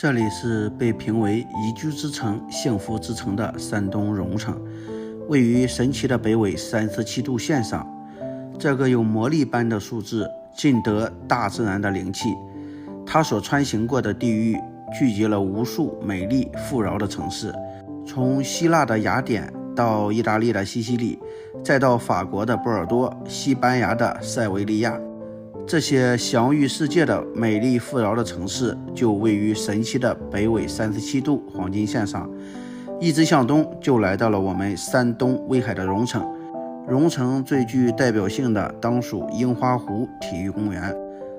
这里是被评为宜居之城、幸福之城的山东荣城，位于神奇的北纬37度线上。这个有魔力般的数字尽得大自然的灵气，它所穿行过的地域聚集了无数美丽富饶的城市，从希腊的雅典到意大利的西西里，再到法国的波尔多、西班牙的塞维利亚。这些享誉世界的美丽富饶的城市就位于神奇的北纬37度黄金线上，一直向东就来到了我们山东威海的荣城。荣城最具代表性的当属樱花湖体育公园，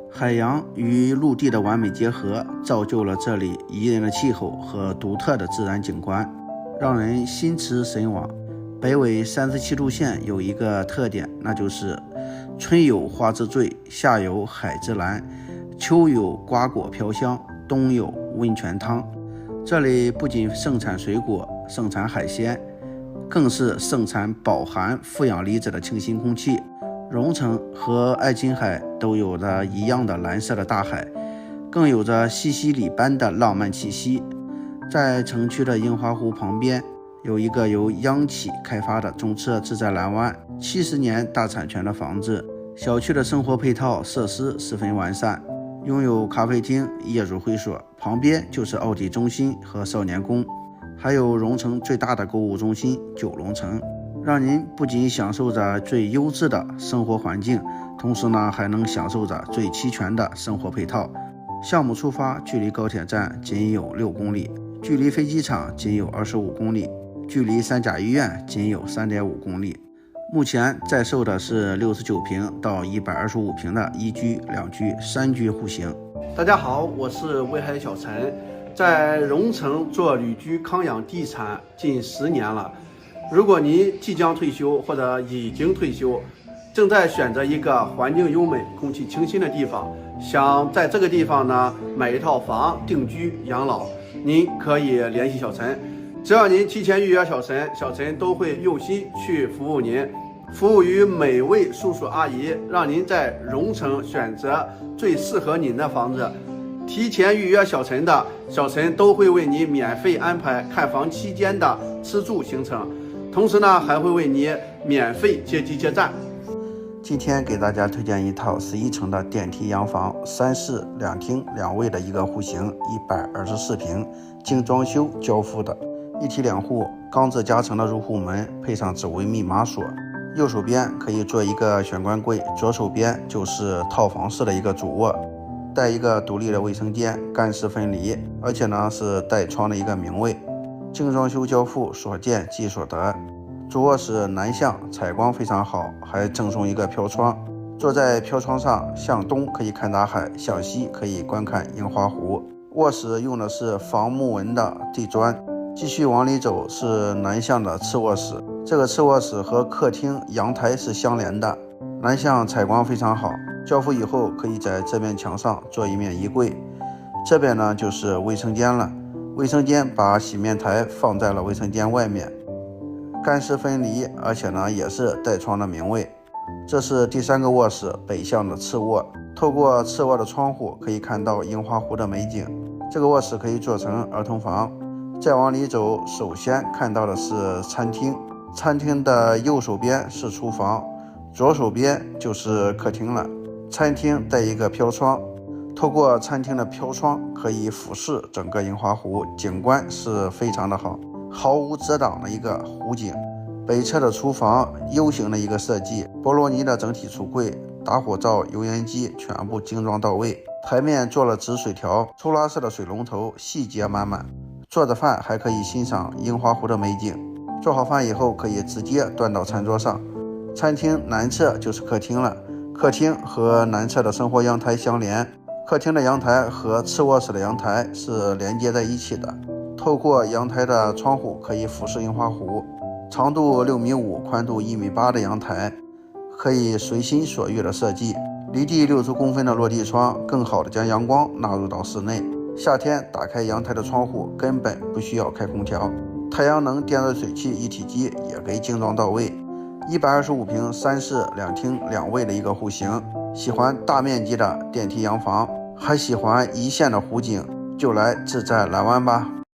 海洋与陆地的完美结合，造就了这里宜人的气候和独特的自然景观，让人心驰神往。北纬37度线有一个特点，那就是春有花之醉，夏有海之蓝，秋有瓜果飘香，冬有温泉汤。这里不仅盛产水果，盛产海鲜，更是盛产饱含负氧离子的清新空气。荣城和爱琴海都有着一样的蓝色的大海，更有着西西里般的浪漫气息。在城区的樱花湖旁边，有一个由央企开发的中车自在蓝湾70年大产权的房子，小区的生活配套设施十分完善，拥有咖啡厅、业主会所，旁边就是奥体中心和少年宫，还有荣城最大的购物中心九龙城，让您不仅享受着最优质的生活环境，同时呢还能享受着最齐全的生活配套。项目出发距离高铁站仅有6公里，距离飞机场仅有25公里，距离三甲医院仅有3.5公里。目前在售的是69平到125平的1居、2居、3居户型。大家好，我是威海小陈，在荣城做旅居康养地产近10年了。如果您即将退休或者已经退休，正在选择一个环境优美、空气清新的地方，想在这个地方呢买一套房定居养老，您可以联系小陈。只要您提前预约小陈，小陈都会用心去服务您，服务于每位叔叔阿姨，让您在荣城选择最适合您的房子。提前预约小陈的，小陈都会为你免费安排看房期间的吃住行程，同时呢还会为你免费接机接站。今天给大家推荐一套11层的电梯洋房，3室2厅2卫的一个户型，124平，精装修交付的一体2户，钢制加成的入户门，配上指纹密码锁。右手边可以做一个玄关柜，左手边就是套房式的一个主卧，带一个独立的卫生间，干湿分离，而且呢是带窗的一个明卫。精装修交付，所见即所得。主卧室南向，采光非常好，还赠送一个飘窗。坐在飘窗上，向东可以看大海，向西可以观看樱花湖。卧室用的是仿木纹的地砖。继续往里走是南向的次卧室，这个次卧室和客厅阳台是相连的，南向采光非常好。交付以后可以在这面墙上做一面衣柜，这边呢就是卫生间了。卫生间把洗面台放在了卫生间外面，干湿分离，而且呢也是带窗的明卫。这是第3个卧室，北向的次卧，透过次卧的窗户可以看到樱花湖的美景。这个卧室可以做成儿童房。再往里走，首先看到的是餐厅，餐厅的右手边是厨房，左手边就是客厅了。餐厅带一个飘窗，透过餐厅的飘窗可以俯视整个樱花湖，景观是非常的好，毫无遮挡的一个湖景。北侧的厨房 U 型的一个设计，波罗尼的整体橱柜，打火灶、油烟机全部精装到位，台面做了直水条，抽拉式的水龙头，细节满满。做着饭还可以欣赏樱花湖的美景，做好饭以后可以直接端到餐桌上。餐厅南侧就是客厅了，客厅和南侧的生活阳台相连，客厅的阳台和次卧室的阳台是连接在一起的，透过阳台的窗户可以俯视樱花湖。长度6.5米，宽度1.8米的阳台，可以随心所欲的设计，离地60公分的落地窗，更好的将阳光纳入到室内。夏天打开阳台的窗户，根本不需要开空调，太阳能电热水器一体机也给精装到位。125平3室2厅2卫的一个户型，喜欢大面积的电梯洋房，还喜欢一线的湖景，就来自在南湾吧。